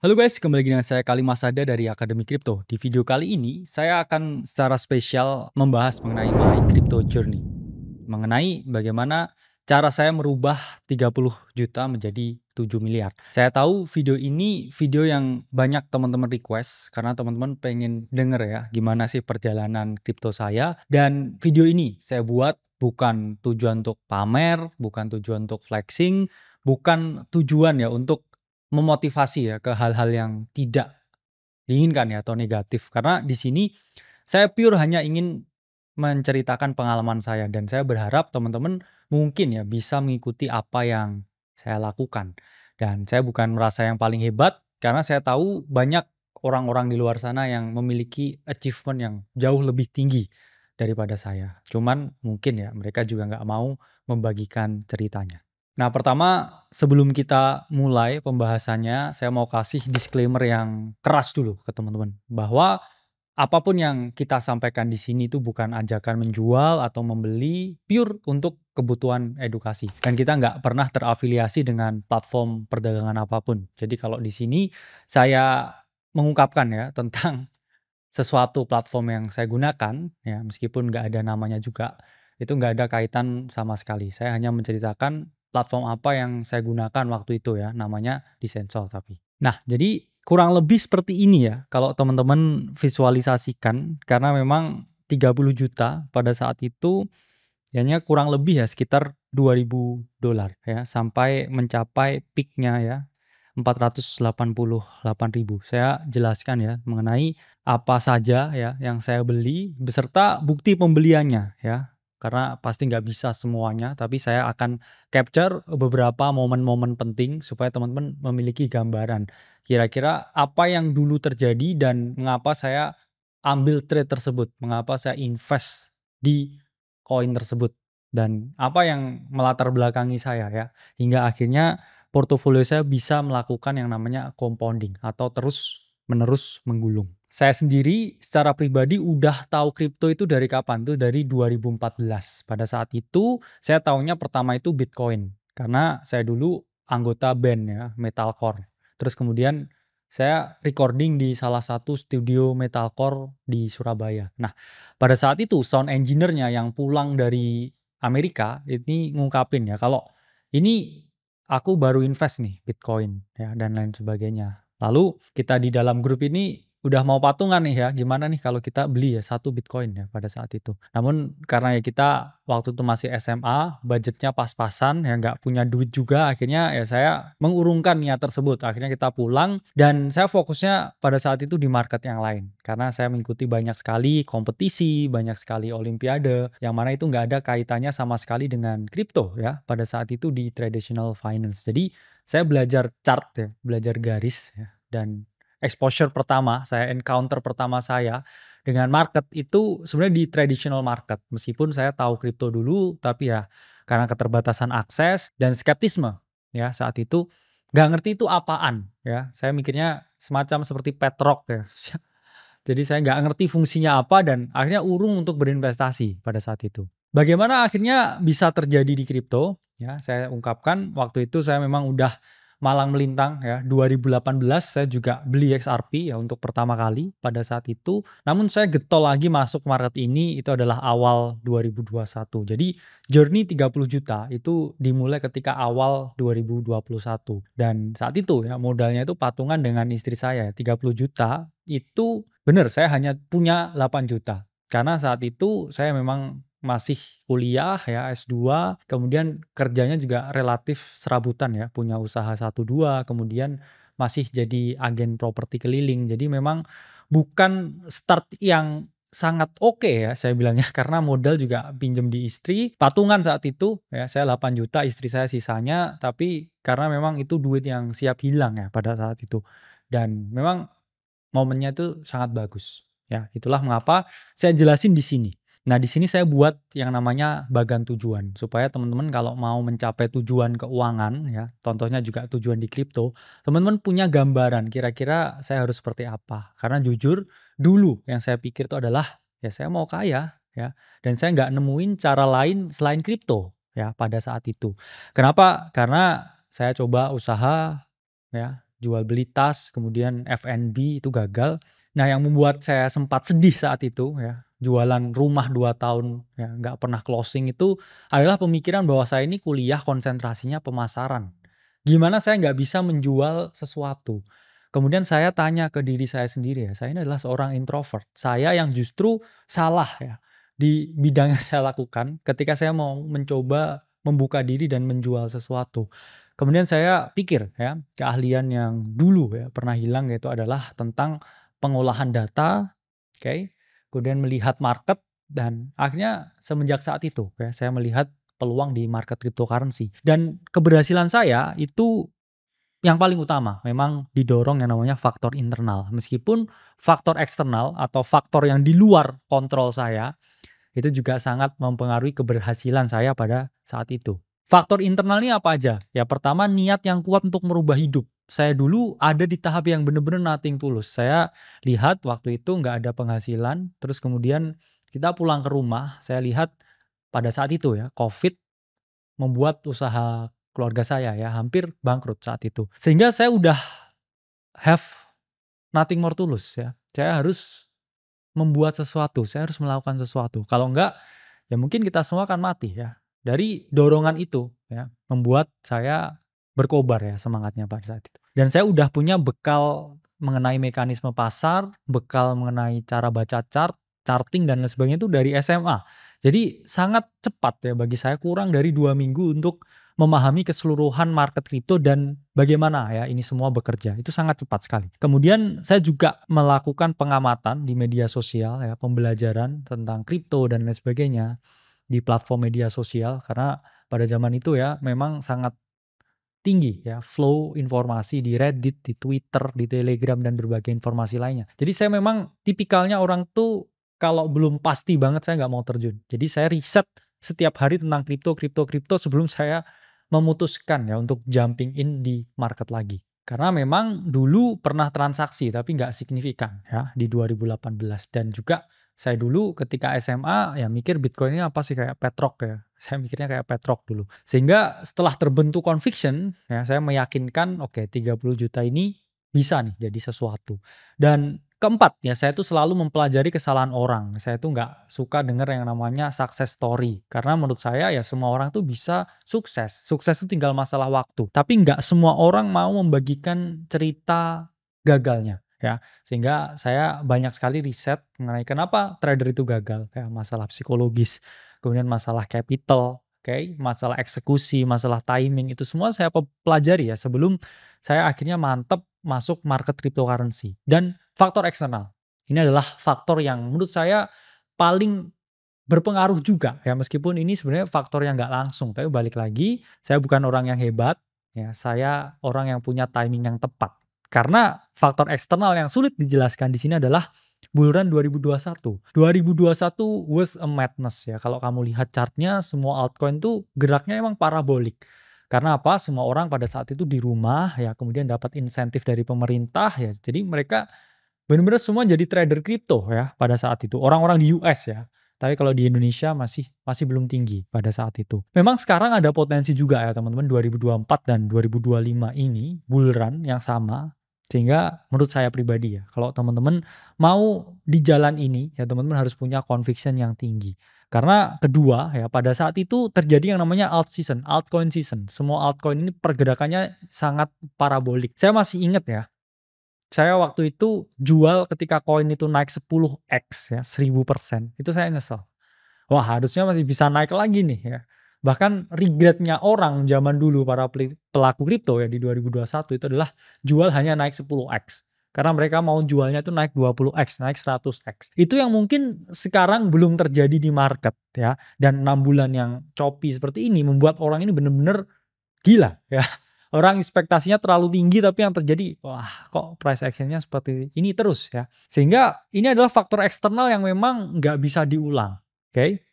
Halo guys, kembali lagi dengan saya Kali Masada dari Akademi Kripto. Di video kali ini, saya akan secara spesial membahas mengenai my crypto journey. Mengenai bagaimana cara saya merubah 30 juta menjadi 7 miliar. Saya tahu video ini video yang banyak teman-teman request karena teman-teman pengen denger ya gimana sih perjalanan kripto saya. Dan video ini saya buat bukan tujuan untuk pamer, bukan tujuan untuk flexing, bukan tujuan ya untuk memotivasi ya ke hal-hal yang tidak diinginkan ya atau negatif. Karena di sini saya pure hanya ingin menceritakan pengalaman saya dan saya berharap teman-teman mungkin ya bisa mengikuti apa yang saya lakukan. Dan saya bukan merasa yang paling hebat karena saya tahu banyak orang-orang di luar sana yang memiliki achievement yang jauh lebih tinggi daripada saya. Cuman mungkin ya mereka juga nggak mau membagikan ceritanya. Nah, pertama sebelum kita mulai pembahasannya, saya mau kasih disclaimer yang keras dulu ke teman-teman bahwa apapun yang kita sampaikan di sini itu bukan ajakan menjual atau membeli, pure untuk kebutuhan edukasi. Dan kita nggak pernah terafiliasi dengan platform perdagangan apapun. Jadi kalau di sini saya mengungkapkan ya tentang sesuatu platform yang saya gunakan, ya meskipun nggak ada namanya juga, itu nggak ada kaitan sama sekali. Saya hanya menceritakan platform apa yang saya gunakan waktu itu ya, namanya Disensol tapi. Nah, jadi kurang lebih seperti ini ya kalau teman-teman visualisasikan karena memang 30 juta pada saat itu kayaknya kurang lebih ya sekitar $2.000 ya sampai mencapai peak-nya ya 488.000. Saya jelaskan ya mengenai apa saja ya yang saya beli beserta bukti pembeliannya ya. Karena pasti nggak bisa semuanya, tapi saya akan capture beberapa momen-momen penting supaya teman-teman memiliki gambaran. Kira-kira apa yang dulu terjadi dan mengapa saya ambil trade tersebut, mengapa saya invest di koin tersebut, dan apa yang melatar belakangi saya ya. Hingga akhirnya portofolio saya bisa melakukan yang namanya compounding atau terus-menerus menggulung. Saya sendiri secara pribadi udah tahu kripto itu dari kapan? Tuh dari 2014. Pada saat itu saya tahunya pertama itu Bitcoin. Karena saya dulu anggota band ya, metalcore. Terus kemudian saya recording di salah satu studio metalcore di Surabaya. Nah, pada saat itu sound engineer-nya yang pulang dari Amerika ini ngungkapin ya kalau ini aku baru invest nih Bitcoin ya dan lain sebagainya. Lalu kita di dalam grup ini udah mau patungan nih ya, gimana nih kalau kita beli ya 1 Bitcoin ya pada saat itu. Namun karena ya kita waktu itu masih SMA, budgetnya pas-pasan ya nggak punya duit juga, akhirnya ya saya mengurungkan niat tersebut. Akhirnya kita pulang dan saya fokusnya pada saat itu di market yang lain. Karena saya mengikuti banyak sekali kompetisi, banyak sekali olimpiade, yang mana itu nggak ada kaitannya sama sekali dengan kripto ya pada saat itu di traditional finance. Jadi saya belajar chart ya, belajar garis ya, dan exposure pertama, saya encounter pertama saya dengan market itu sebenarnya di traditional market. Meskipun saya tahu kripto dulu, tapi ya karena keterbatasan akses dan skeptisme ya saat itu nggak ngerti itu apaan ya. Saya mikirnya semacam seperti petrok ya. Jadi saya nggak ngerti fungsinya apa dan akhirnya urung untuk berinvestasi pada saat itu. Bagaimana akhirnya bisa terjadi di kripto? Ya, saya ungkapkan waktu itu saya memang udah malang melintang ya. 2018 saya juga beli XRP ya untuk pertama kali pada saat itu. Namun saya getol lagi masuk market ini itu adalah awal 2021. Jadi journey 30 juta itu dimulai ketika awal 2021. Dan saat itu ya modalnya itu patungan dengan istri saya 30 juta itu bener saya hanya punya 8 juta. Karena saat itu saya memang masih kuliah ya S2, kemudian kerjanya juga relatif serabutan ya, punya usaha 1 2, kemudian masih jadi agen properti keliling. Jadi memang bukan start yang sangat oke ya saya bilangnya karena modal juga pinjam di istri, patungan saat itu ya saya 8 juta, istri saya sisanya, tapi karena memang itu duit yang siap hilang ya pada saat itu. Dan memang momennya itu sangat bagus. Ya, itulah mengapa saya jelasin di sini. Nah, di sini saya buat yang namanya bagan tujuan supaya teman-teman kalau mau mencapai tujuan keuangan ya, contohnya juga tujuan di kripto, teman-teman punya gambaran kira-kira saya harus seperti apa. Karena jujur dulu yang saya pikir itu adalah ya saya mau kaya ya dan saya nggak nemuin cara lain selain kripto ya pada saat itu. Kenapa? Karena saya coba usaha ya jual beli tas, kemudian F&B itu gagal. Nah, yang membuat saya sempat sedih saat itu ya, jualan rumah 2 tahun ya nggak pernah closing itu adalah pemikiran bahwa saya ini kuliah konsentrasinya pemasaran. Gimana saya nggak bisa menjual sesuatu? Kemudian saya tanya ke diri saya sendiri ya, saya ini adalah seorang introvert. Saya yang justru salah ya di bidang yang saya lakukan ketika saya mau mencoba membuka diri dan menjual sesuatu. Kemudian saya pikir ya, keahlian yang dulu ya pernah hilang yaitu adalah tentang pengolahan data, oke, kemudian melihat market dan akhirnya semenjak saat itu ya saya melihat peluang di market cryptocurrency dan keberhasilan saya itu yang paling utama memang didorong yang namanya faktor internal. Meskipun faktor eksternal atau faktor yang di luar kontrol saya itu juga sangat mempengaruhi keberhasilan saya pada saat itu. Faktor internal ini apa aja? Ya pertama niat yang kuat untuk merubah hidup. Saya dulu ada di tahap yang benar-benar nothing tulus. Saya lihat waktu itu nggak ada penghasilan, terus kemudian kita pulang ke rumah, saya lihat pada saat itu ya, COVID membuat usaha keluarga saya ya hampir bangkrut saat itu. Sehingga saya udah have nothing more tulus ya. Saya harus membuat sesuatu, saya harus melakukan sesuatu. Kalau enggak, ya mungkin kita semua akan mati ya. Dari dorongan itu ya, membuat saya berkobar ya semangatnya pada saat itu. Dan saya udah punya bekal mengenai mekanisme pasar, bekal mengenai cara baca chart, charting dan lain sebagainya itu dari SMA. Jadi sangat cepat ya bagi saya, kurang dari 2 minggu untuk memahami keseluruhan market kripto dan bagaimana ya ini semua bekerja. Itu sangat cepat sekali. Kemudian saya juga melakukan pengamatan di media sosial ya, pembelajaran tentang kripto dan lain sebagainya di platform media sosial karena pada zaman itu ya memang sangat tinggi ya flow informasi di Reddit, di Twitter, di Telegram dan berbagai informasi lainnya. Jadi saya memang tipikalnya orang tuh kalau belum pasti banget saya nggak mau terjun. Jadi saya riset setiap hari tentang kripto sebelum saya memutuskan ya untuk jumping in di market lagi. Karena memang dulu pernah transaksi tapi nggak signifikan ya di 2018 dan juga saya dulu ketika SMA ya mikir Bitcoin ini apa sih kayak petrok ya. Saya mikirnya kayak petrok dulu. Sehingga setelah terbentuk conviction ya saya meyakinkan oke 30 juta ini bisa nih jadi sesuatu. Dan keempat ya saya tuh selalu mempelajari kesalahan orang. Saya tuh nggak suka denger yang namanya success story. Karena menurut saya ya semua orang tuh bisa sukses. Sukses itu tinggal masalah waktu. Tapi nggak semua orang mau membagikan cerita gagalnya. Ya, sehingga saya banyak sekali riset mengenai kenapa trader itu gagal, kayak masalah psikologis, kemudian masalah capital, oke, masalah eksekusi, masalah timing, itu semua saya pelajari ya sebelum saya akhirnya mantep masuk market cryptocurrency. Dan faktor eksternal, ini adalah faktor yang menurut saya paling berpengaruh juga ya, meskipun ini sebenarnya faktor yang nggak langsung, tapi balik lagi, saya bukan orang yang hebat, ya saya orang yang punya timing yang tepat. Karena faktor eksternal yang sulit dijelaskan di sini adalah bull run 2021. 2021 was a madness ya. Kalau kamu lihat chartnya, semua altcoin tuh geraknya emang parabolik. Karena apa? Semua orang pada saat itu di rumah ya, kemudian dapat insentif dari pemerintah ya. Jadi mereka benar-benar semua jadi trader kripto ya pada saat itu. Orang-orang di US ya. Tapi kalau di Indonesia masih belum tinggi pada saat itu. Memang sekarang ada potensi juga ya teman-teman, 2024 dan 2025 ini bull run yang sama. Sehingga menurut saya pribadi ya, kalau teman-teman mau di jalan ini ya teman-teman harus punya conviction yang tinggi. Karena kedua ya pada saat itu terjadi yang namanya altcoin season. Semua altcoin ini pergerakannya sangat parabolik. Saya masih ingat ya, saya waktu itu jual ketika koin itu naik 10x ya, 1000%. Itu saya nyesel. Wah, harusnya masih bisa naik lagi nih ya. Bahkan regretnya orang zaman dulu para pelaku kripto ya di 2021 itu adalah jual hanya naik 10x. Karena mereka mau jualnya itu naik 20x, naik 100x. Itu yang mungkin sekarang belum terjadi di market ya. Dan 6 bulan yang choppy seperti ini membuat orang ini benar-benar gila ya. Orang ekspektasinya terlalu tinggi tapi yang terjadi wah kok price actionnya seperti ini terus ya. Sehingga ini adalah faktor eksternal yang memang nggak bisa diulang. Oke.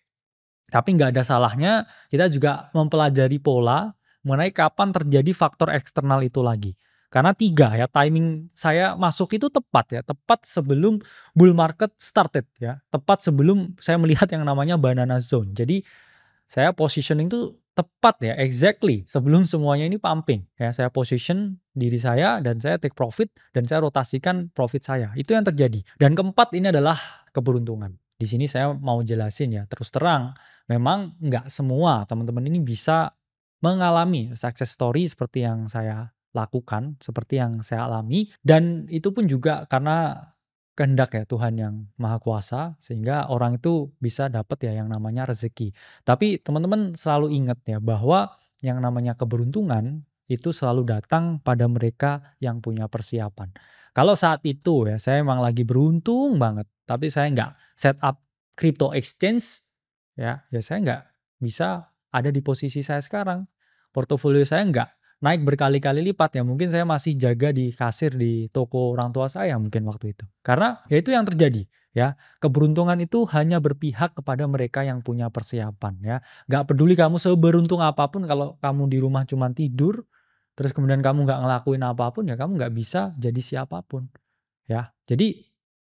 Tapi nggak ada salahnya kita juga mempelajari pola mengenai kapan terjadi faktor eksternal itu lagi. Karena 3 ya timing saya masuk itu tepat ya. Tepat sebelum bull market started ya. Tepat sebelum saya melihat yang namanya banana zone. Jadi saya positioning tuh tepat ya, exactly sebelum semuanya ini pumping ya, saya position diri saya dan saya take profit dan saya rotasikan profit saya. Itu yang terjadi. Dan keempat ini adalah keberuntungan. Di sini saya mau jelasin ya, terus terang memang nggak semua teman-teman ini bisa mengalami success story seperti yang saya lakukan, seperti yang saya alami, dan itu pun juga karena kehendak ya Tuhan yang Maha Kuasa, sehingga orang itu bisa dapat ya yang namanya rezeki. Tapi teman-teman selalu ingat ya bahwa yang namanya keberuntungan itu selalu datang pada mereka yang punya persiapan. Kalau saat itu ya saya emang lagi beruntung banget, tapi saya nggak set up crypto exchange ya saya nggak bisa ada di posisi saya sekarang. Portofolio saya nggak naik berkali-kali lipat ya, mungkin saya masih jaga di kasir di toko orang tua saya mungkin waktu itu. Karena ya itu yang terjadi ya. Keberuntungan itu hanya berpihak kepada mereka yang punya persiapan ya. Nggak peduli kamu seberuntung apapun, kalau kamu di rumah cuma tidur, terus kemudian kamu nggak ngelakuin apapun ya kamu nggak bisa jadi siapapun ya. Jadi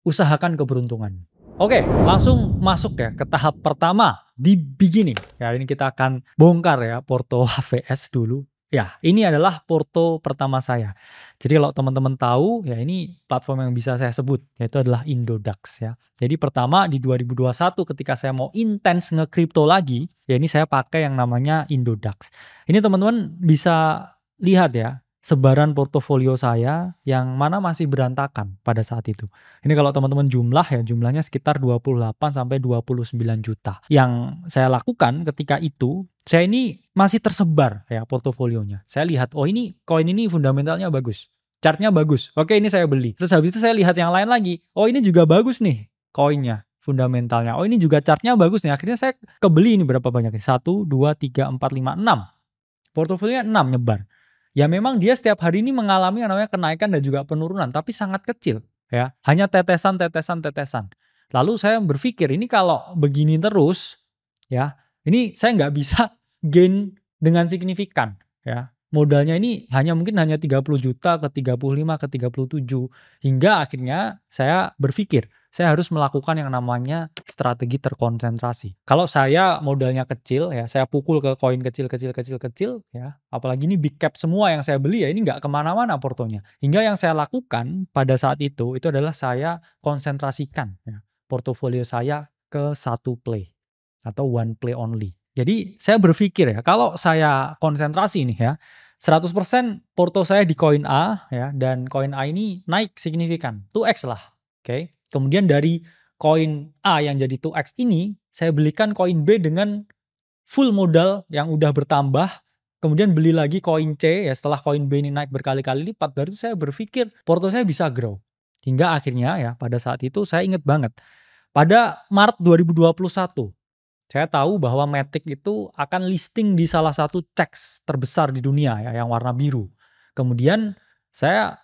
usahakan keberuntungan. Oke, langsung masuk ya ke tahap pertama di beginning. Ya, ini kita akan bongkar ya Porto HVS dulu. Ya, ini adalah Porto pertama saya. Jadi kalau teman-teman tahu, ya ini platform yang bisa saya sebut, yaitu adalah Indodax ya. Jadi pertama di 2021 ketika saya mau intens nge-crypto lagi, ya ini saya pakai yang namanya Indodax. Ini teman-teman bisa lihat ya, sebaran portofolio saya yang mana masih berantakan pada saat itu. Ini kalau teman-teman jumlahnya sekitar 28 sampai 29 juta. Yang saya lakukan ketika itu, saya ini masih tersebar ya portofolionya. Saya lihat, oh ini koin ini fundamentalnya bagus, chartnya bagus. Oke, ini saya beli. Terus habis itu saya lihat yang lain lagi. Oh ini juga bagus nih koinnya, fundamentalnya. Oh ini juga chartnya bagus nih. Akhirnya saya kebeli ini berapa banyak nih? 1, 2, 3, 4, 5, 6. Portofolionya 6 nyebar. Ya memang dia setiap hari ini mengalami yang namanya kenaikan dan juga penurunan, tapi sangat kecil ya. Hanya tetesan. Lalu saya berpikir ini kalau begini terus ya, ini saya nggak bisa gain dengan signifikan ya. Modalnya ini mungkin hanya 30 juta ke 35 ke 37 hingga akhirnya saya berpikir saya harus melakukan yang namanya strategi terkonsentrasi. Kalau saya modalnya kecil ya, saya pukul ke koin kecil ya, apalagi ini big cap semua yang saya beli ya, ini nggak kemana-mana portonya. Hingga yang saya lakukan pada saat itu adalah saya konsentrasikan ya, portofolio saya ke satu play atau one play only. Jadi saya berpikir ya, kalau saya konsentrasi nih ya, 100% porto saya di koin A ya, dan koin A ini naik signifikan, 2x lah. Oke. Kemudian dari koin A yang jadi 2x ini, saya belikan koin B dengan full modal yang udah bertambah. Kemudian beli lagi koin C ya, setelah koin B ini naik berkali-kali lipat, baru saya berpikir porto saya bisa grow. Hingga akhirnya ya pada saat itu saya ingat banget. Pada Maret 2021, saya tahu bahwa Matic itu akan listing di salah satu CEX terbesar di dunia ya, yang warna biru. Kemudian saya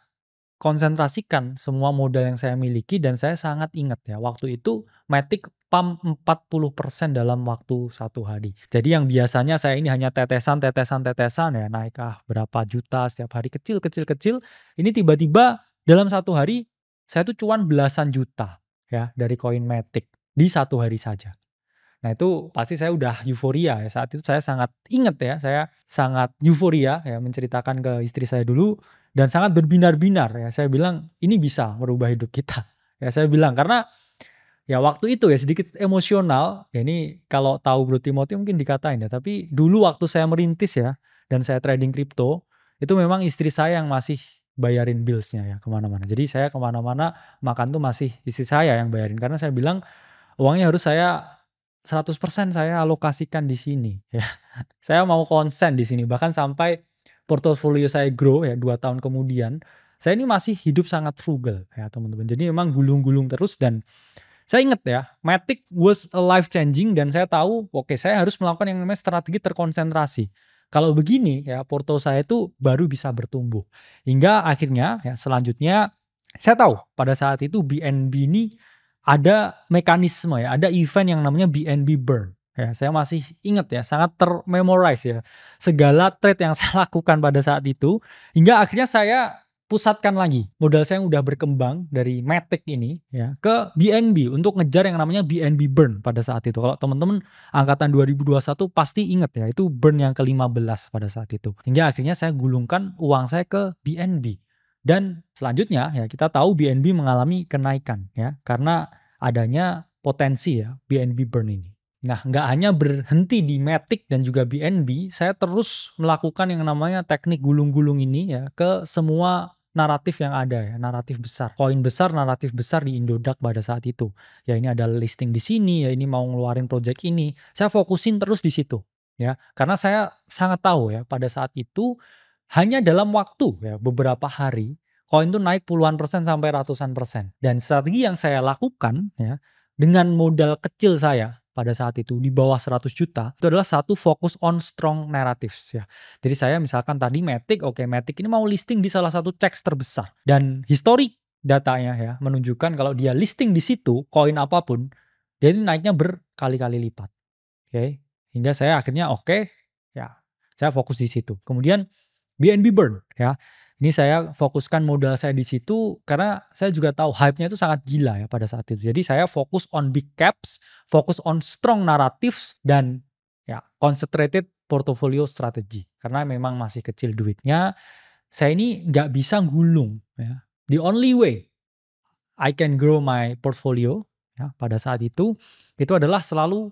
konsentrasikan semua modal yang saya miliki dan saya sangat ingat ya waktu itu Matic pump 40% dalam waktu 1 hari. Jadi yang biasanya saya ini hanya tetesan ya, naik berapa juta setiap hari, kecil, ini tiba-tiba dalam 1 hari saya tuh cuan belasan juta ya dari koin Matic di 1 hari saja. Nah itu pasti saya udah euforia ya, saat itu saya sangat ingat ya, saya sangat euforia ya menceritakan ke istri saya dulu dan sangat berbinar-binar ya, saya bilang ini bisa merubah hidup kita ya, saya bilang karena ya waktu itu ya sedikit emosional ya, ini kalau tahu Bro Timothy mungkin dikatain ya, tapi dulu waktu saya merintis ya dan saya trading kripto itu memang istri saya yang masih bayarin billsnya ya kemana-mana. Jadi saya kemana-mana makan tuh masih istri saya yang bayarin karena saya bilang uangnya harus 100% saya alokasikan di sini ya. Saya mau konsen di sini, bahkan sampai portofolio saya grow ya 2 tahun kemudian. Saya ini masih hidup sangat frugal ya teman-teman. Jadi memang gulung-gulung terus dan saya ingat ya, Matic was a life changing dan saya tahu oke, saya harus melakukan yang namanya strategi terkonsentrasi. Kalau begini ya porto saya itu baru bisa bertumbuh. Hingga akhirnya ya selanjutnya saya tahu pada saat itu BNB ini ada mekanisme ya, ada event yang namanya BNB Burn. Ya, saya masih ingat ya, sangat termemorize ya. Segala trade yang saya lakukan pada saat itu, hingga akhirnya saya pusatkan lagi modal saya yang udah berkembang dari Matic ini ya ke BNB untuk ngejar yang namanya BNB burn pada saat itu. Kalau teman-teman angkatan 2021 pasti ingat ya, itu burn yang ke-15 pada saat itu. Hingga akhirnya saya gulungkan uang saya ke BNB. Dan selanjutnya ya kita tahu BNB mengalami kenaikan ya karena adanya potensi ya BNB burn ini. Nah, nggak hanya berhenti di Matic dan juga BNB, saya terus melakukan yang namanya teknik gulung-gulung ini ya ke semua naratif yang ada ya, naratif besar. Koin besar, naratif besar di Indodax pada saat itu. Ya ini ada listing di sini, ya ini mau ngeluarin project ini. Saya fokusin terus di situ ya. Karena saya sangat tahu ya pada saat itu hanya dalam waktu ya beberapa hari koin itu naik puluhan persen sampai ratusan persen. Dan strategi yang saya lakukan ya dengan modal kecil saya pada saat itu di bawah 100 juta itu adalah satu fokus on strong narratives ya. Jadi saya misalkan tadi Matic, oke Matic ini mau listing di salah satu CEX terbesar dan historik datanya ya menunjukkan kalau dia listing di situ koin apapun dia ini naiknya berkali-kali lipat. Oke. Hingga saya akhirnya ya saya fokus di situ. Kemudian BNB burn ya. Ini saya fokuskan modal saya di situ karena saya juga tahu hype-nya itu sangat gila ya pada saat itu. Jadi saya fokus on big caps, fokus on strong narratives dan ya concentrated portfolio strategy. Karena memang masih kecil duitnya, saya ini nggak bisa gulung ya. The only way I can grow my portfolio ya pada saat itu adalah selalu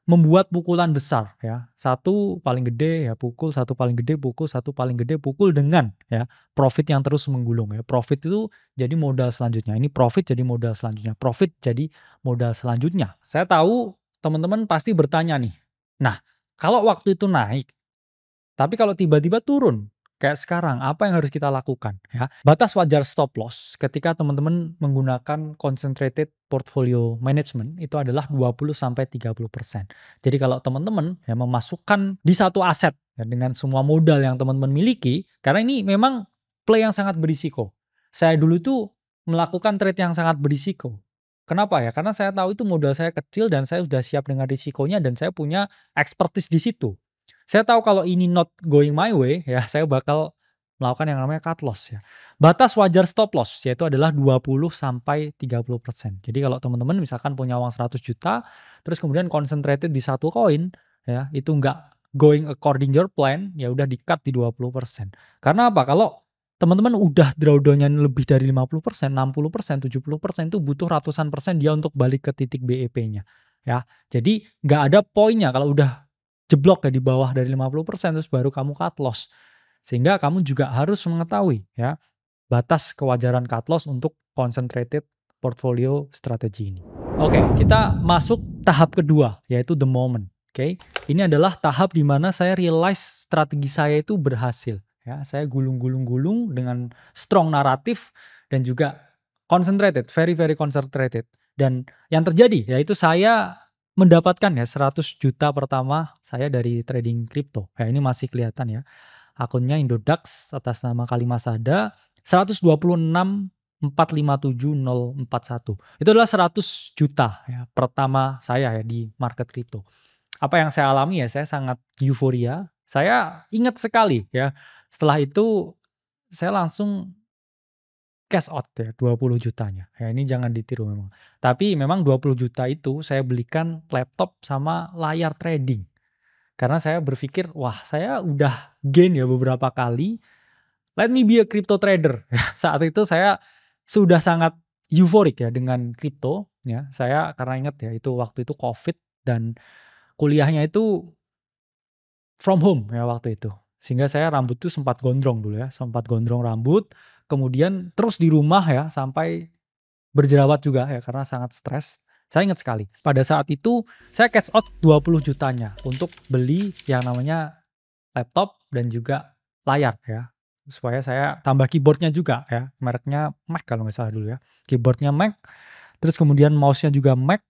membuat pukulan besar ya. Satu paling gede ya pukul, satu paling gede pukul, satu paling gede pukul dengan ya profit yang terus menggulung ya. Profit itu jadi modal selanjutnya. Ini profit jadi modal selanjutnya. Profit jadi modal selanjutnya. Saya tahu teman-teman pasti bertanya nih. Nah, kalau waktu itu naik, tapi kalau tiba-tiba turun, kayak sekarang, apa yang harus kita lakukan? Ya, batas wajar stop loss ketika teman-teman menggunakan concentrated portfolio management itu adalah 20-30%. Jadi kalau teman-teman ya memasukkan di satu aset ya, dengan semua modal yang teman-teman miliki, karena ini memang play yang sangat berisiko. Saya dulu tuh melakukan trade yang sangat berisiko. Kenapa ya? Karena saya tahu itu modal saya kecil dan saya sudah siap dengan risikonya dan saya punya expertise di situ. Saya tahu kalau ini not going my way, ya saya bakal melakukan yang namanya cut loss ya. Batas wajar stop loss yaitu adalah 20-30%. Jadi kalau teman-teman misalkan punya uang 100 juta, terus kemudian concentrated di satu koin, ya itu nggak going according your plan, ya udah di-cut di 20%. Karena apa? Kalau teman-teman udah drawdown-nya lebih dari 50%, 60%, 70% itu butuh ratusan persen dia untuk balik ke titik BEP-nya. Ya, jadi nggak ada poinnya kalau udah jeblok ya di bawah dari 50% terus baru kamu cut loss. Sehingga kamu juga harus mengetahui ya batas kewajaran cut loss untuk concentrated portfolio strategi ini. Oke, kita masuk tahap kedua yaitu the moment. Oke, ini adalah tahap di mana saya realize strategi saya itu berhasil. Ya, saya gulung-gulung dengan strong naratif dan juga concentrated, very very concentrated. Dan yang terjadi yaitu saya mendapatkan ya 100 juta pertama saya dari trading kripto. Ya ini masih kelihatan ya. Akunnya Indodax atas nama Kalimasada 126.457.041. Itu adalah 100 juta ya pertama saya ya di market kripto. Apa yang saya alami ya saya sangat euforia. Saya ingat sekali ya. Setelah itu saya langsung cash out ya 20 jutanya. Ya ini jangan ditiru memang. Tapi memang 20 juta itu saya belikan laptop sama layar trading. Karena saya berpikir, wah saya udah gain ya beberapa kali. Let me be a crypto trader. Saat itu saya sudah sangat euforik ya dengan kripto. Ya, saya karena ingat ya itu waktu itu COVID dan kuliahnya itu from home ya waktu itu. Sehingga saya rambut tuh sempat gondrong dulu ya. Sempat gondrong rambut. Kemudian terus di rumah ya sampai berjerawat juga ya karena sangat stres. Saya ingat sekali. Pada saat itu saya cash out 20 jutanya untuk beli yang namanya laptop dan juga layar ya. Supaya saya tambah keyboardnya juga ya. Mereknya Mac kalau nggak salah dulu ya. Keyboardnya Mac. Terus kemudian mouse-nya juga Mac.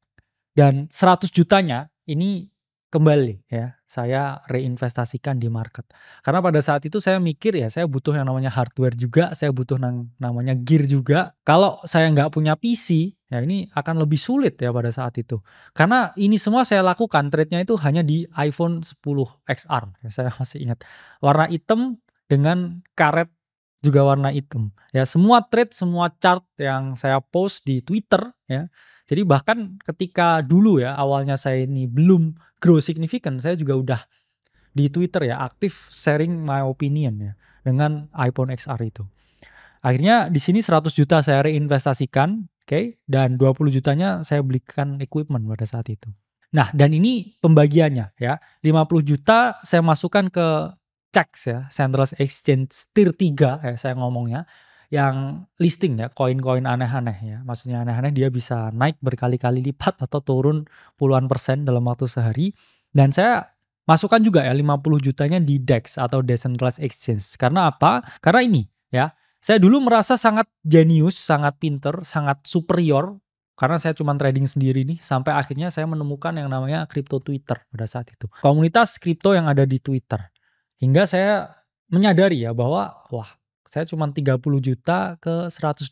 Dan 100 jutanya ini kembali ya saya reinvestasikan di market. Karena pada saat itu saya mikir ya saya butuh yang namanya hardware juga, saya butuh namanya gear juga. Kalau saya nggak punya PC ya ini akan lebih sulit ya pada saat itu. Karena ini semua saya lakukan trade-nya itu hanya di iPhone 10 XR ya, saya masih ingat. Warna hitam dengan karet juga warna hitam. Ya, semua trade, semua chart yang saya post di Twitter ya. Jadi bahkan ketika dulu ya awalnya saya ini belum grow significant, saya juga udah di Twitter ya aktif sharing my opinion ya dengan iPhone XR itu. Akhirnya di sini 100 juta saya reinvestasikan, oke, dan 20 jutanya saya belikan equipment pada saat itu. Nah, dan ini pembagiannya ya. 50 juta saya masukkan ke CEX ya, Central Exchange Tier 3 ya saya ngomongnya, yang listing ya, koin-koin aneh-aneh ya. Maksudnya aneh-aneh dia bisa naik berkali-kali lipat atau turun puluhan persen dalam waktu sehari. Dan saya masukkan juga ya 50 jutanya di DEX atau Decentralized Exchange. Karena apa? Karena ini ya, saya dulu merasa sangat jenius, sangat pinter, sangat superior karena saya cuma trading sendiri nih sampai akhirnya saya menemukan yang namanya crypto Twitter pada saat itu. Komunitas kripto yang ada di Twitter. Hingga saya menyadari ya bahwa wah, saya cuma 30 juta ke 126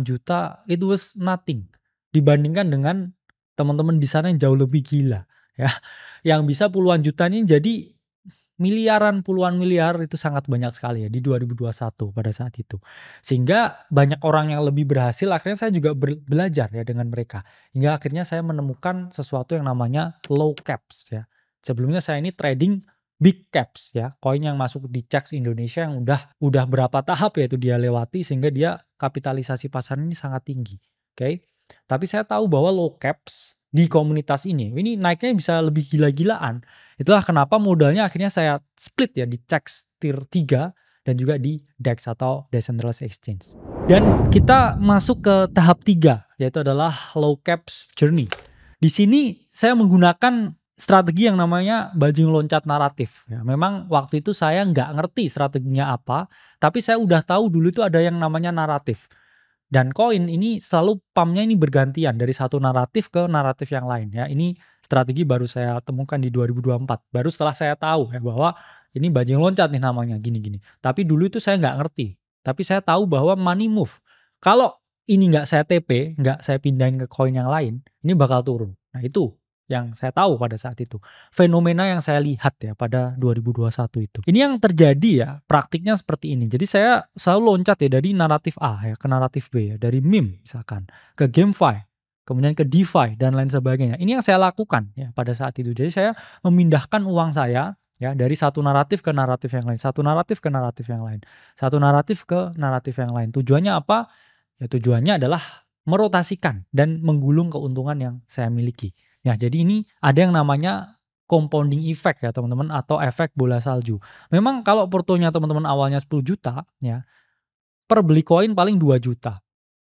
juta, it was nothing dibandingkan dengan teman-teman di sana yang jauh lebih gila ya. Yang bisa puluhan juta ini jadi miliaran, puluhan miliar itu sangat banyak sekali ya di 2021 pada saat itu. Sehingga banyak orang yang lebih berhasil akhirnya saya juga belajar ya dengan mereka. Hingga akhirnya saya menemukan sesuatu yang namanya low caps ya. Sebelumnya saya ini trading big caps ya, koin yang masuk di CEX Indonesia yang udah berapa tahap ya itu dia lewati sehingga dia kapitalisasi pasar ini sangat tinggi. Oke. Tapi saya tahu bahwa low caps di komunitas ini naiknya bisa lebih gila-gilaan. Itulah kenapa modalnya akhirnya saya split ya di CEX Tier 3 dan juga di DEX atau Decentralized Exchange. Dan kita masuk ke tahap 3 yaitu adalah low caps journey. Di sini saya menggunakan strategi yang namanya bajing loncat naratif. Ya, memang waktu itu saya nggak ngerti strateginya apa, tapi saya udah tahu dulu itu ada yang namanya naratif. Dan koin ini selalu pumpnya ini bergantian dari satu naratif ke naratif yang lain ya. Ini strategi baru saya temukan di 2024. Baru setelah saya tahu ya bahwa ini bajing loncat nih namanya gini-gini. Tapi dulu itu saya nggak ngerti. Tapi saya tahu bahwa money move. Kalau ini nggak saya TP, nggak saya pindahin ke koin yang lain, ini bakal turun. Nah itu yang saya tahu pada saat itu. Fenomena yang saya lihat ya pada 2021 itu. Ini yang terjadi ya, praktiknya seperti ini. Jadi saya selalu loncat ya dari naratif A ya ke naratif B ya. Dari meme misalkan ke GameFi, kemudian ke DeFi dan lain sebagainya. Ini yang saya lakukan ya pada saat itu. Jadi saya memindahkan uang saya ya dari satu naratif ke naratif yang lain, satu naratif ke naratif yang lain, satu naratif ke naratif yang lain. Tujuannya apa? Ya tujuannya adalah merotasikan dan menggulung keuntungan yang saya miliki. Ya, jadi ini ada yang namanya compounding effect ya teman-teman atau efek bola salju. Memang kalau portonya teman-teman awalnya 10 juta ya, per beli koin paling 2 juta.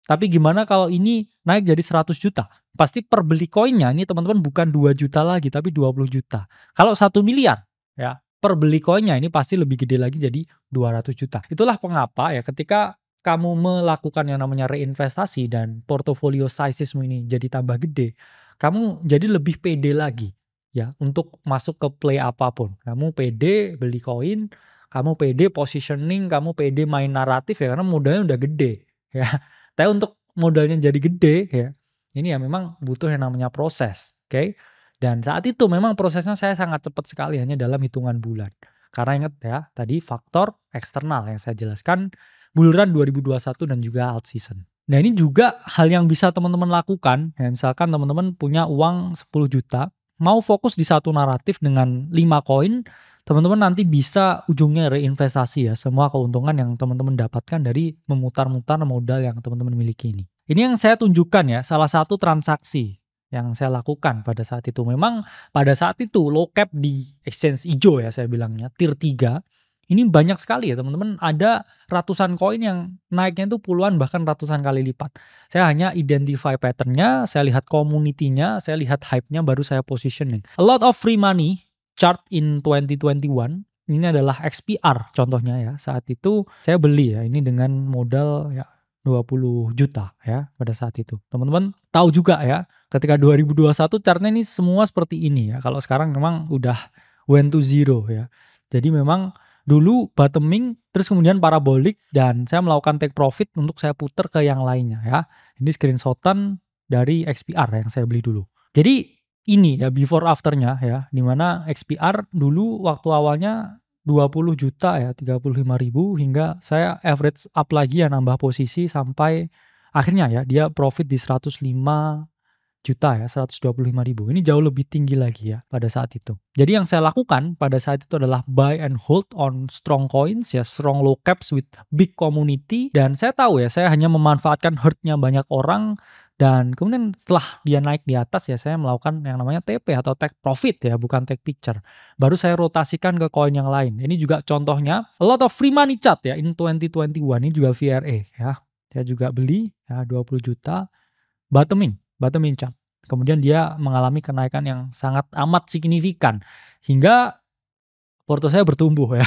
Tapi gimana kalau ini naik jadi 100 juta? Pasti per beli koinnya ini teman-teman bukan 2 juta lagi tapi 20 juta. Kalau 1 miliar ya, per beli koinnya ini pasti lebih gede lagi jadi 200 juta. Itulah mengapa ya ketika kamu melakukan yang namanya reinvestasi dan portofolio sizesmu ini jadi tambah gede, kamu jadi lebih pede lagi ya untuk masuk ke play apapun. Kamu pede beli koin, kamu pede positioning, kamu pede main naratif ya karena modalnya udah gede ya. Tapi untuk modalnya jadi gede ya, ini ya memang butuh yang namanya proses, oke? Dan saat itu memang prosesnya saya sangat cepat sekali hanya dalam hitungan bulan. Karena ingat ya, tadi faktor eksternal yang saya jelaskan, bulan 2021 dan juga alt season. Nah ini juga hal yang bisa teman-teman lakukan, ya misalkan teman-teman punya uang 10 juta, mau fokus di satu naratif dengan 5 koin, teman-teman nanti bisa ujungnya reinvestasi ya, semua keuntungan yang teman-teman dapatkan dari memutar-mutar modal yang teman-teman miliki ini. Ini yang saya tunjukkan ya, salah satu transaksi yang saya lakukan pada saat itu. Memang pada saat itu low cap di exchange hijau ya saya bilangnya, tier 3, ini banyak sekali ya teman-teman, ada ratusan koin yang naiknya itu puluhan bahkan ratusan kali lipat. Saya hanya identify patternnya, saya lihat community-nya, saya lihat hype-nya baru saya positioning. A lot of free money chart in 2021. Ini adalah XPR contohnya ya. Saat itu saya beli ya ini dengan modal ya 20 juta ya pada saat itu. Teman-teman tahu juga ya ketika 2021 chartnya ini semua seperti ini ya. Kalau sekarang memang udah went to zero ya. Jadi memang dulu bottoming terus kemudian parabolic dan saya melakukan take profit untuk saya putar ke yang lainnya ya. Ini screenshotan dari XPR yang saya beli dulu. Jadi ini ya before afternya ya, dimana XPR dulu waktu awalnya 20 juta ya, 35.000 hingga saya average up lagi ya, nambah posisi sampai akhirnya ya dia profit di 105 juta ya, 125.000. Ini jauh lebih tinggi lagi ya pada saat itu. Jadi yang saya lakukan pada saat itu adalah buy and hold on strong coins ya, strong low caps with big community. Dan saya tahu ya, saya hanya memanfaatkan herd-nya banyak orang. Dan kemudian setelah dia naik di atas ya, saya melakukan yang namanya TP atau take profit ya, bukan take picture. Baru saya rotasikan ke koin yang lain. Ini juga contohnya a lot of free money chart ya in 2021. Ini juga VRA ya. Saya juga beli ya 20 juta bottoming chart. Kemudian dia mengalami kenaikan yang sangat amat signifikan hingga porto saya bertumbuh ya.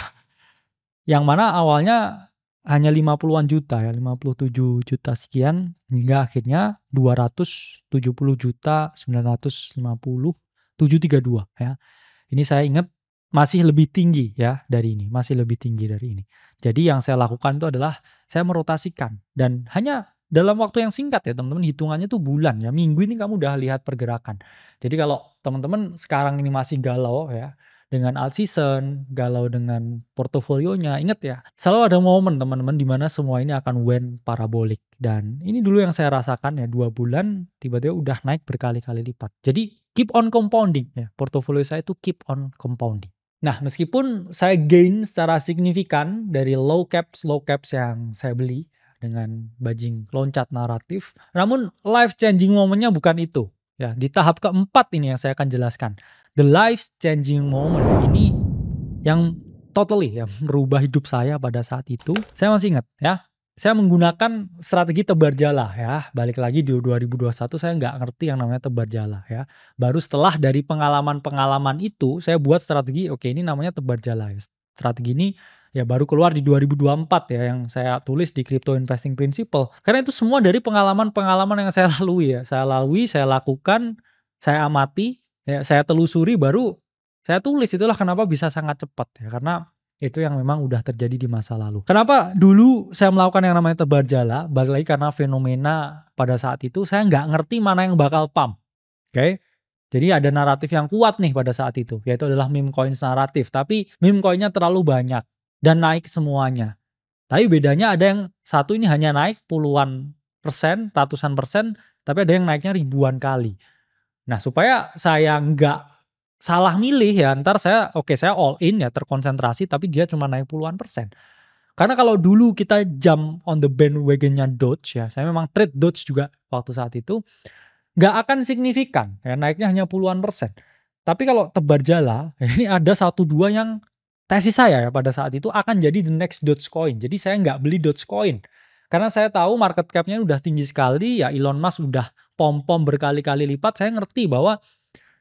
Yang mana awalnya hanya 50-an juta ya, 57 juta sekian hingga akhirnya 270 juta 950 732 ya. Ini saya ingat masih lebih tinggi ya dari ini, masih lebih tinggi dari ini. Jadi yang saya lakukan itu adalah saya merotasikan dan hanya dalam waktu yang singkat ya teman-teman, hitungannya tuh bulan ya, minggu ini kamu udah lihat pergerakan. Jadi kalau teman-teman sekarang ini masih galau ya dengan alt season, galau dengan portofolionya, ingat ya, selalu ada momen teman-teman di mana semua ini akan wend parabolik. Dan ini dulu yang saya rasakan ya, 2 bulan tiba-tiba udah naik berkali-kali lipat. Jadi keep on compounding ya, portofolio saya itu keep on compounding. Nah, meskipun saya gain secara signifikan dari low caps yang saya beli dengan bajing loncat naratif, namun life changing momennya bukan itu. Ya, di tahap keempat ini yang saya akan jelaskan. The life changing moment ini yang totally ya merubah hidup saya pada saat itu. Saya masih ingat ya. Saya menggunakan strategi tebar jala ya. Balik lagi di 2021 saya nggak ngerti yang namanya tebar jala ya. Baru setelah dari pengalaman-pengalaman itu saya buat strategi, oke ini namanya tebar jala ya. Strategi ini ya baru keluar di 2024 ya, yang saya tulis di Crypto Investing Principle. Karena itu semua dari pengalaman-pengalaman yang saya lalui ya. Saya lalui, saya lakukan, saya amati, ya, saya telusuri, baru saya tulis. Itulah kenapa bisa sangat cepat ya. Karena itu yang memang udah terjadi di masa lalu. Kenapa dulu saya melakukan yang namanya tebar jala? Balik lagi karena fenomena pada saat itu saya nggak ngerti mana yang bakal pump. Oke? Jadi ada naratif yang kuat nih pada saat itu, yaitu adalah meme coins naratif. Tapi meme coinnya terlalu banyak dan naik semuanya. Tapi bedanya ada yang satu ini hanya naik puluhan persen, ratusan persen, tapi ada yang naiknya ribuan kali. Nah, supaya saya nggak salah milih ya, ntar saya all in ya, terkonsentrasi, tapi dia cuma naik puluhan persen. Karena kalau dulu kita jump on the bandwagonnya Doge ya, saya memang trade Doge juga waktu saat itu, nggak akan signifikan ya, naiknya hanya puluhan persen. Tapi kalau tebar jala, ini ada 1-2 yang tesis saya ya pada saat itu akan jadi the next Dogecoin. Jadi saya nggak beli Dogecoin. Karena saya tahu market cap-nya udah tinggi sekali ya, Elon Musk udah pom-pom berkali-kali lipat. Saya ngerti bahwa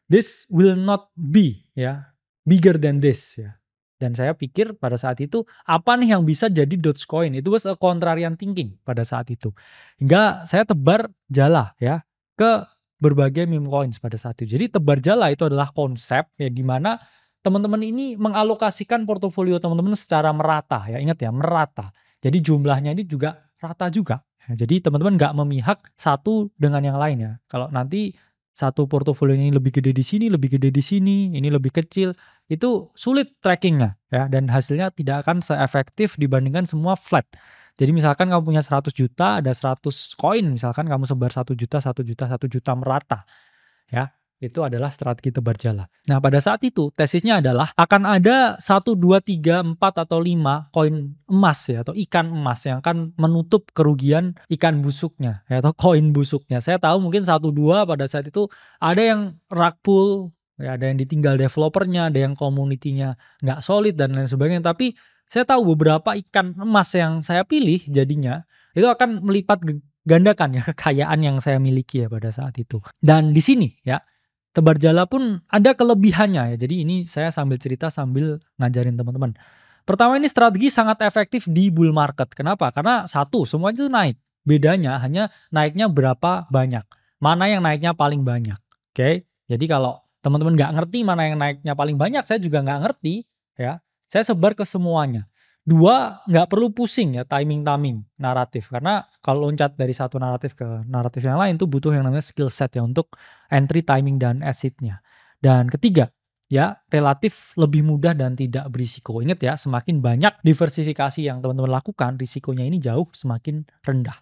this will not be ya bigger than this ya. Dan saya pikir pada saat itu apa nih yang bisa jadi Dogecoin? Itu was a contrarian thinking pada saat itu. Hingga saya tebar jala ya ke berbagai meme coins pada saat itu. Jadi tebar jala itu adalah konsep ya di mana teman-teman ini mengalokasikan portofolio teman-teman secara merata ya. Ingat ya, merata. Jadi jumlahnya ini juga rata juga. Ya, jadi teman-teman nggak memihak satu dengan yang lain ya. Kalau nanti satu portofolio ini lebih gede di sini, lebih gede di sini, ini lebih kecil, itu sulit trackingnya ya. Dan hasilnya tidak akan seefektif dibandingkan semua flat. Jadi misalkan kamu punya 100 juta, ada 100 koin, misalkan kamu sebar 1 juta, 1 juta, 1 juta merata. Ya, itu adalah strategi tebar jala. Nah, pada saat itu tesisnya adalah akan ada 1, 2, 3, 4 atau 5 koin emas ya, atau ikan emas yang akan menutup kerugian ikan busuknya ya, atau koin busuknya. Saya tahu mungkin 1, 2 pada saat itu ada yang rug pull, ya, ada yang ditinggal developernya, ada yang community-nya nggak solid dan lain sebagainya. Tapi saya tahu beberapa ikan emas yang saya pilih jadinya itu akan melipat gandakan ya kekayaan yang saya miliki ya pada saat itu. Dan di sini ya, tebar jala pun ada kelebihannya ya. Jadi ini saya sambil cerita sambil ngajarin teman-teman. Pertama, ini strategi sangat efektif di bull market. Kenapa? Karena satu, semua itu naik. Bedanya hanya naiknya berapa banyak. Mana yang naiknya paling banyak. Oke? Jadi kalau teman-teman nggak ngerti mana yang naiknya paling banyak, saya juga nggak ngerti ya. Saya sebar ke semuanya. 2, nggak perlu pusing ya timing naratif. Karena kalau loncat dari satu naratif ke naratif yang lain tuh butuh yang namanya skill set ya untuk entry, timing, dan exit-nya. Dan ketiga, ya relatif lebih mudah dan tidak berisiko. Ingat ya, semakin banyak diversifikasi yang teman-teman lakukan, risikonya ini jauh semakin rendah.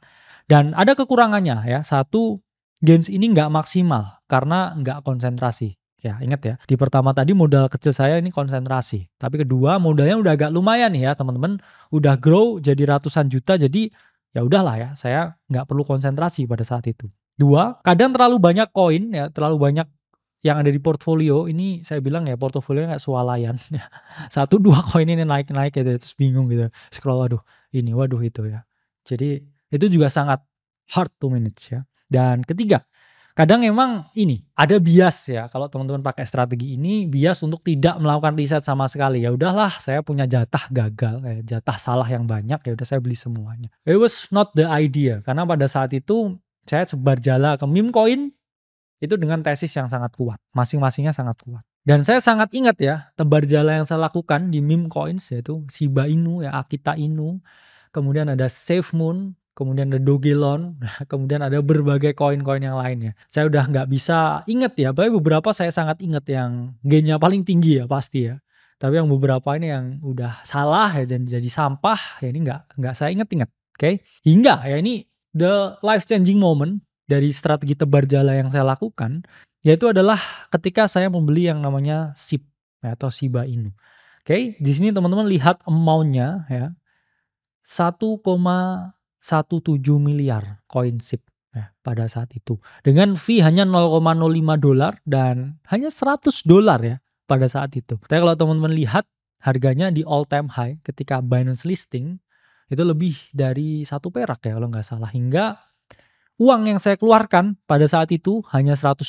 Dan ada kekurangannya ya. Satu, gains ini nggak maksimal karena nggak konsentrasi. Ya ingat ya, di pertama tadi modal kecil saya ini konsentrasi. Tapi kedua, modalnya udah agak lumayan nih ya teman-teman. Udah grow jadi ratusan juta, jadi ya udahlah ya, saya nggak perlu konsentrasi pada saat itu. Dua, kadang terlalu banyak koin ya, terlalu banyak yang ada di portfolio ini, saya bilang ya portofolio kayak swalayan. Satu dua koin ini naik-naik gitu, terus bingung gitu. Scroll, waduh ini, waduh itu ya. Jadi itu juga sangat hard to manage ya. Dan ketiga, kadang emang ini ada bias ya. Kalau teman-teman pakai strategi ini, bias untuk tidak melakukan riset sama sekali. Ya udahlah, saya punya jatah gagal, jatah salah yang banyak, ya udah saya beli semuanya. It was not the idea, karena pada saat itu saya sebar jala ke meme coin itu dengan tesis yang sangat kuat. Masing-masingnya sangat kuat. Dan saya sangat ingat ya, tebar jala yang saya lakukan di meme coins yaitu Shiba Inu, ya Akita Inu, kemudian ada SafeMoon, kemudian ada Dogelon, kemudian ada berbagai koin-koin yang lainnya. Saya udah nggak bisa inget ya, tapi beberapa saya sangat inget yang gainnya paling tinggi ya pasti ya. Tapi yang beberapa ini yang udah salah ya jadi sampah, ya ini nggak saya inget-inget. Oke? Hingga ya ini the life changing moment dari strategi tebar jala yang saya lakukan, yaitu adalah ketika saya membeli yang namanya SIB atau Shiba Inu. Oke, di sini teman-teman lihat amount-nya ya. 1,17 miliar koin SIB ya, pada saat itu. Dengan fee hanya $0,05 dan hanya $100 ya pada saat itu. Tapi kalau teman-teman lihat harganya di all time high ketika Binance listing itu lebih dari 1 perak ya kalau nggak salah. Hingga uang yang saya keluarkan pada saat itu hanya $100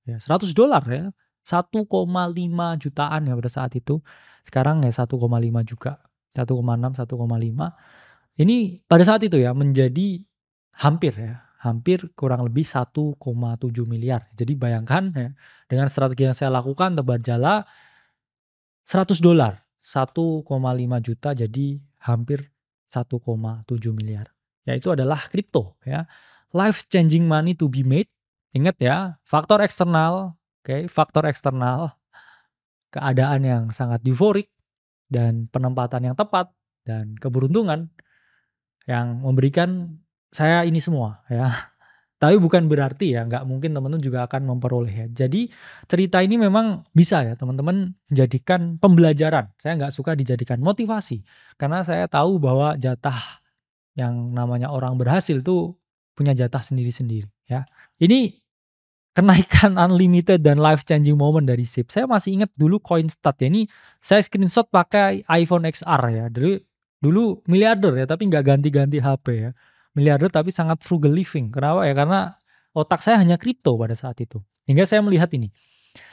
ya, $100 ya, 1,5 jutaan ya pada saat itu. Sekarang ya 1,5 juga, 1,6, 1,5. Ini pada saat itu ya menjadi hampir kurang lebih 1,7 miliar. Jadi bayangkan ya, dengan strategi yang saya lakukan tebar jala $100, 1,5 juta jadi hampir 1,7 miliar. Ya itu adalah kripto ya. Life changing money to be made. Ingat ya, faktor eksternal, faktor eksternal, keadaan yang sangat euforik dan penempatan yang tepat dan keberuntungan yang memberikan saya ini semua ya. Tapi bukan berarti ya nggak mungkin teman-teman juga akan memperoleh ya. Jadi cerita ini memang bisa ya teman-teman jadikan pembelajaran. Saya nggak suka dijadikan motivasi karena saya tahu bahwa jatah yang namanya orang berhasil tuh punya jatah sendiri-sendiri ya. Ini kenaikan unlimited dan life changing moment dari SIB. Saya masih ingat dulu Coinstat ya. Ini saya screenshot pakai iPhone XR ya. Dulu miliarder ya, tapi nggak ganti-ganti HP ya. Miliarder tapi sangat frugal living. Kenapa ya? Karena otak saya hanya kripto pada saat itu. Hingga saya melihat ini.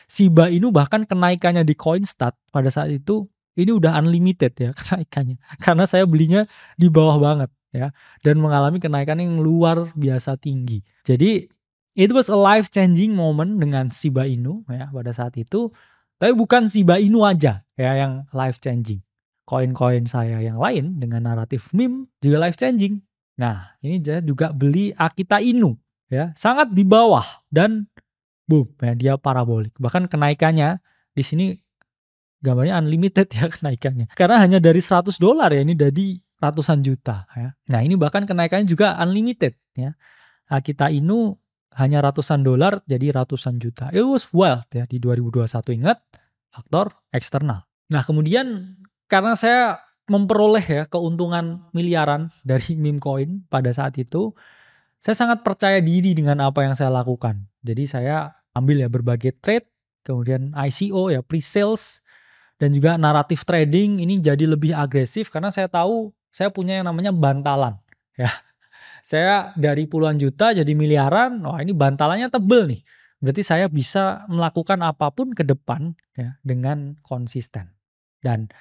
Shiba Inu bahkan kenaikannya di Coinstat pada saat itu ini udah unlimited ya kenaikannya. Karena saya belinya di bawah banget ya, dan mengalami kenaikan yang luar biasa tinggi. Jadi it was a life changing moment dengan Shiba Inu ya pada saat itu. Tapi bukan Shiba Inu aja ya yang life changing. Koin-koin saya yang lain dengan naratif meme juga life changing. Nah, ini saya juga beli Akita Inu ya, sangat di bawah dan boom ya, dia parabolik. Bahkan kenaikannya di sini gambarnya unlimited ya kenaikannya. Karena hanya dari $100 ya, ini dari ratusan juta ya. Nah, ini bahkan kenaikannya juga unlimited ya. Akita Inu hanya ratusan dolar jadi ratusan juta. It was wild ya di 2021. Ingat, faktor eksternal. Nah, kemudian karena saya memperoleh ya keuntungan miliaran dari meme coin pada saat itu, saya sangat percaya diri dengan apa yang saya lakukan. Jadi saya ambil ya berbagai trade, kemudian ICO ya, pre-sales, dan juga naratif trading ini jadi lebih agresif karena saya tahu saya punya yang namanya bantalan ya. Saya dari puluhan juta jadi miliaran, wah ini bantalannya tebel nih. Berarti saya bisa melakukan apapun ke depan ya dengan konsisten. Dan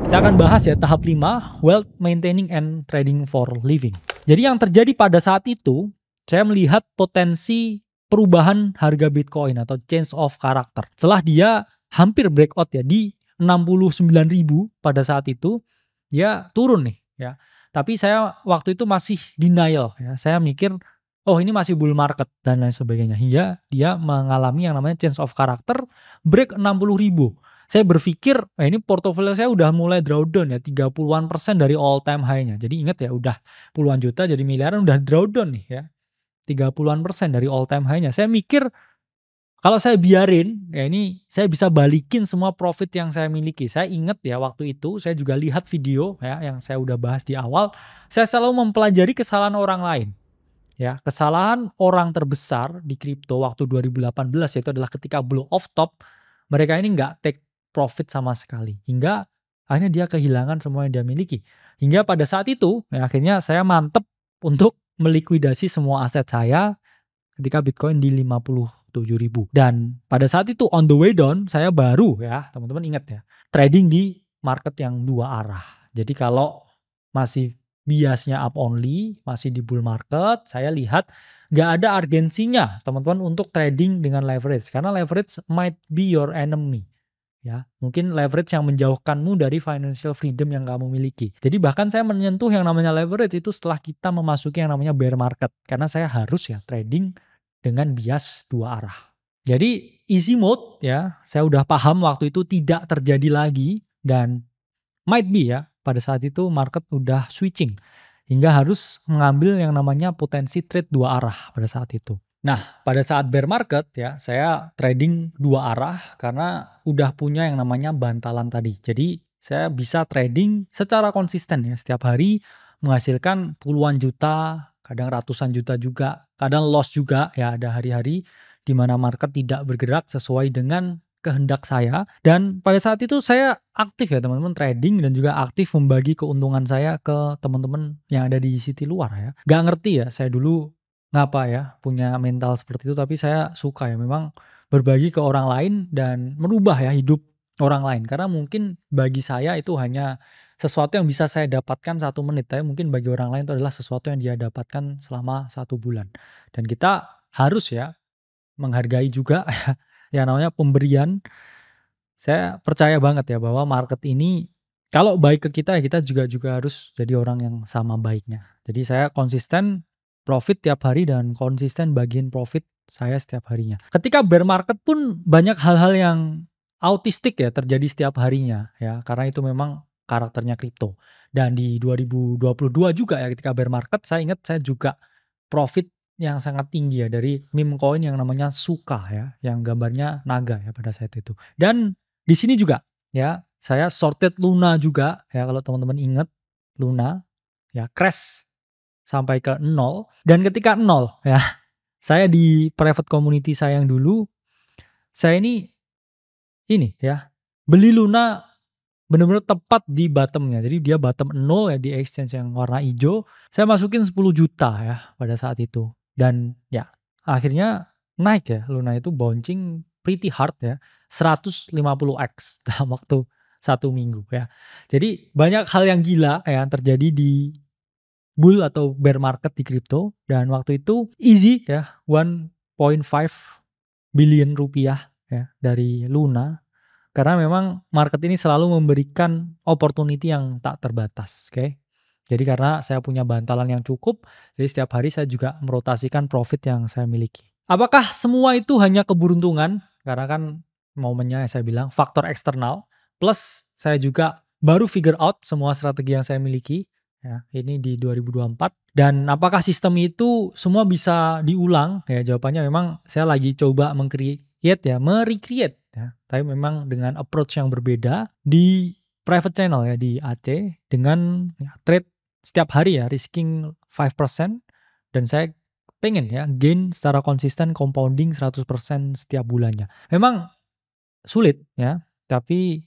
kita akan bahas ya tahap 5, wealth maintaining and trading for living. Jadi yang terjadi pada saat itu, saya melihat potensi perubahan harga Bitcoin atau change of character. Setelah dia hampir breakout ya di 69.000 pada saat itu, dia turun nih ya. Tapi saya waktu itu masih denial ya. Saya mikir oh ini masih bull market dan lain sebagainya. Hingga dia mengalami yang namanya change of character, break 60.000. Saya berpikir, ini portofolio saya udah mulai drawdown ya, 30-an% dari all time high-nya. Jadi ingat ya, udah puluhan juta jadi miliaran udah drawdown nih ya. 30-an% dari all time high-nya. Saya mikir kalau saya biarin, ya ini saya bisa balikin semua profit yang saya miliki. Saya ingat ya waktu itu saya juga lihat video ya yang saya udah bahas di awal. Saya selalu mempelajari kesalahan orang lain. Ya, kesalahan orang terbesar di kripto waktu 2018 yaitu adalah ketika blow off top, mereka ini nggak take profit sama sekali. Hingga akhirnya dia kehilangan semua yang dia miliki. Hingga pada saat itu, ya akhirnya saya mantep untuk melikuidasi semua aset saya ketika Bitcoin di 57.000. Dan pada saat itu on the way down, saya baru ya, teman-teman ingat ya, trading di market yang dua arah. Jadi kalau masih biasnya up only, masih di bull market, saya lihat nggak ada urgensinya teman-teman untuk trading dengan leverage. Karena leverage might be your enemy. Ya, mungkin leverage yang menjauhkanmu dari financial freedom yang kamu miliki. Jadi bahkan saya menyentuh yang namanya leverage itu setelah kita memasuki yang namanya bear market. Karena saya harus ya trading dengan bias dua arah. Jadi easy mode ya, saya udah paham waktu itu tidak terjadi lagi dan might be ya, pada saat itu market udah switching hingga harus mengambil yang namanya potensi trade dua arah pada saat itu. Nah, pada saat bear market ya, saya trading dua arah karena udah punya yang namanya bantalan tadi. Jadi saya bisa trading secara konsisten ya, setiap hari menghasilkan puluhan juta, kadang ratusan juta juga, kadang loss juga ya, ada hari-hari di mana market tidak bergerak sesuai dengan kehendak saya. Dan pada saat itu saya aktif ya teman-teman trading dan juga aktif membagi keuntungan saya ke teman-teman yang ada di city luar ya. Gak ngerti ya saya dulu ngapa ya punya mental seperti itu, tapi saya suka ya memang berbagi ke orang lain dan merubah ya hidup orang lain. Karena mungkin bagi saya itu hanya sesuatu yang bisa saya dapatkan 1 menit, tapi mungkin bagi orang lain itu adalah sesuatu yang dia dapatkan selama 1 bulan. Dan kita harus ya menghargai juga yang namanya pemberian. Saya percaya banget ya bahwa market ini kalau baik ke kita, ya kita juga harus jadi orang yang sama baiknya. Jadi saya konsisten profit tiap hari dan konsisten bagian profit saya setiap harinya. Ketika bear market pun banyak hal-hal yang autistik ya terjadi setiap harinya ya, karena itu memang karakternya kripto. Dan di 2022 juga ya ketika bear market saya ingat saya juga profit yang sangat tinggi ya dari meme coin yang namanya Suka ya, yang gambarnya naga ya pada saat itu. Dan di sini juga ya saya shorted Luna juga ya, kalau teman-teman ingat Luna ya crash sampai ke 0 dan ketika 0 ya saya di private community saya yang dulu saya ini ya beli Luna benar-benar tepat di bottomnya. Jadi dia bottom 0 ya di exchange yang warna hijau. Saya masukin 10 juta ya pada saat itu. Dan ya akhirnya naik ya. Luna itu bouncing pretty hard ya. 150x dalam waktu 1 minggu ya. Jadi banyak hal yang gila ya terjadi di bull atau bear market di kripto. Dan waktu itu easy ya 1.5 billion rupiah ya dari Luna. Karena memang market ini selalu memberikan opportunity yang tak terbatas, oke? Jadi karena saya punya bantalan yang cukup, jadi setiap hari saya juga merotasikan profit yang saya miliki. Apakah semua itu hanya keberuntungan? Karena kan momennya saya bilang faktor eksternal, plus saya juga baru figure out semua strategi yang saya miliki, ya ini di 2024. Dan apakah sistem itu semua bisa diulang? Ya jawabannya memang saya lagi coba merecreate ya, tapi memang dengan approach yang berbeda di private channel ya di AC dengan ya, trade setiap hari ya risking 5% dan saya pengen ya gain secara konsisten compounding 100% setiap bulannya. Memang sulit ya, tapi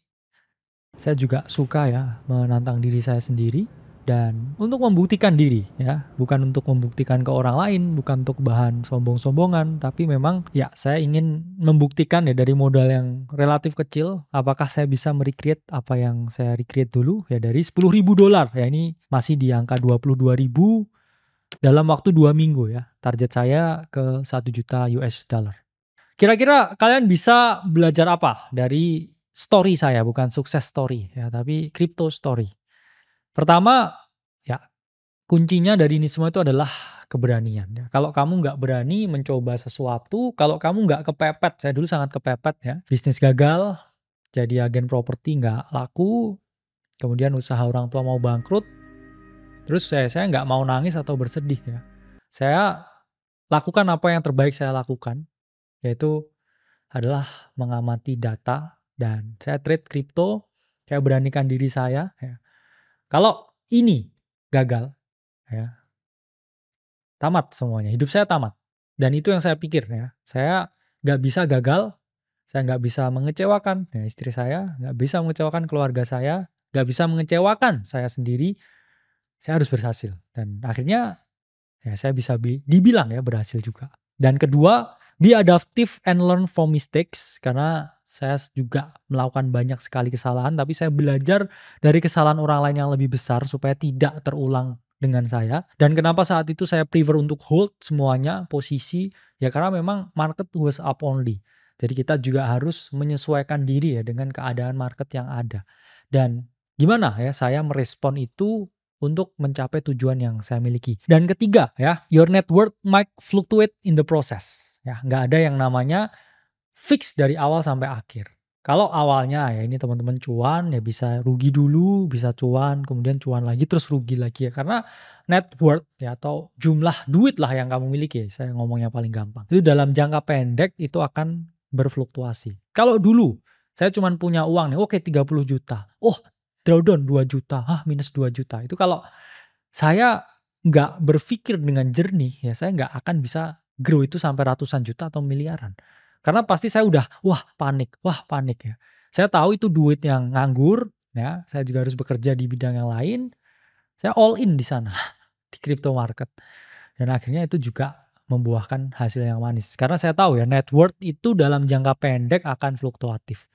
saya juga suka ya menantang diri saya sendiri dan untuk membuktikan diri ya, bukan untuk membuktikan ke orang lain, bukan untuk bahan sombong-sombongan, tapi memang ya saya ingin membuktikan ya dari modal yang relatif kecil, apakah saya bisa merecreate apa yang saya recreate dulu ya dari $10.000 ya, ini masih di angka 22.000 dalam waktu 2 minggu ya. Target saya ke 1 juta US dollar. Kira-kira kalian bisa belajar apa dari story saya, bukan sukses story ya, tapi crypto story. Pertama, ya kuncinya dari ini semua itu adalah keberanian ya. Kalau kamu nggak berani mencoba sesuatu, kalau kamu nggak kepepet, saya dulu sangat kepepet ya. Bisnis gagal, jadi agen properti nggak laku, kemudian usaha orang tua mau bangkrut, terus saya nggak mau nangis atau bersedih ya. Saya lakukan apa yang terbaik saya lakukan, yaitu adalah mengamati data dan saya trade kripto, saya beranikan diri saya ya. Kalau ini gagal ya, tamat semuanya, hidup saya tamat. Dan itu yang saya pikir ya, saya nggak bisa gagal, saya nggak bisa mengecewakan ya, istri saya, nggak bisa mengecewakan keluarga saya, nggak bisa mengecewakan saya sendiri, saya harus berhasil. Dan akhirnya ya saya bisa dibilang ya berhasil juga. Dan kedua, be adaptive and learn from mistakes, karena saya juga melakukan banyak sekali kesalahan, tapi saya belajar dari kesalahan orang lain yang lebih besar supaya tidak terulang dengan saya. Dan kenapa saat itu saya prefer untuk hold semuanya posisi, ya karena memang market was up only. Jadi kita juga harus menyesuaikan diri ya dengan keadaan market yang ada. Dan gimana ya saya merespon itu untuk mencapai tujuan yang saya miliki. Dan ketiga ya, your net worth might fluctuate in the process. Ya, nggak ada yang namanya fix dari awal sampai akhir. Kalau awalnya ya ini teman-teman cuan ya bisa rugi dulu, bisa cuan, kemudian cuan lagi terus rugi lagi ya. Karena net worth ya atau jumlah duit lah yang kamu miliki, saya ngomongnya paling gampang. Itu dalam jangka pendek itu akan berfluktuasi. Kalau dulu saya cuma punya uang nih, oke 30 juta. Oh, drawdown 2 juta, minus 2 juta. Itu kalau saya nggak berpikir dengan jernih, ya saya nggak akan bisa grow itu sampai ratusan juta atau miliaran. Karena pasti saya udah, wah panik ya. Saya tahu itu duit yang nganggur, ya. Saya juga harus bekerja di bidang yang lain. Saya all in di sana, di crypto market. Dan akhirnya itu juga membuahkan hasil yang manis. Karena saya tahu ya, net worth itu dalam jangka pendek akan fluktuatif.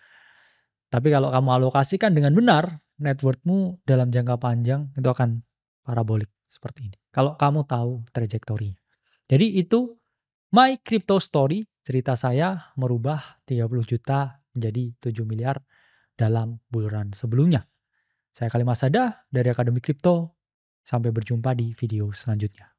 Tapi kalau kamu alokasikan dengan benar, net worth-mu dalam jangka panjang itu akan parabolik seperti ini. Kalau kamu tahu trajektorinya. Jadi itu my crypto story, cerita saya merubah 30 juta menjadi 7 miliar dalam bulan sebelumnya. Saya Khalil Masada dari Akademi Kripto. Sampai berjumpa di video selanjutnya.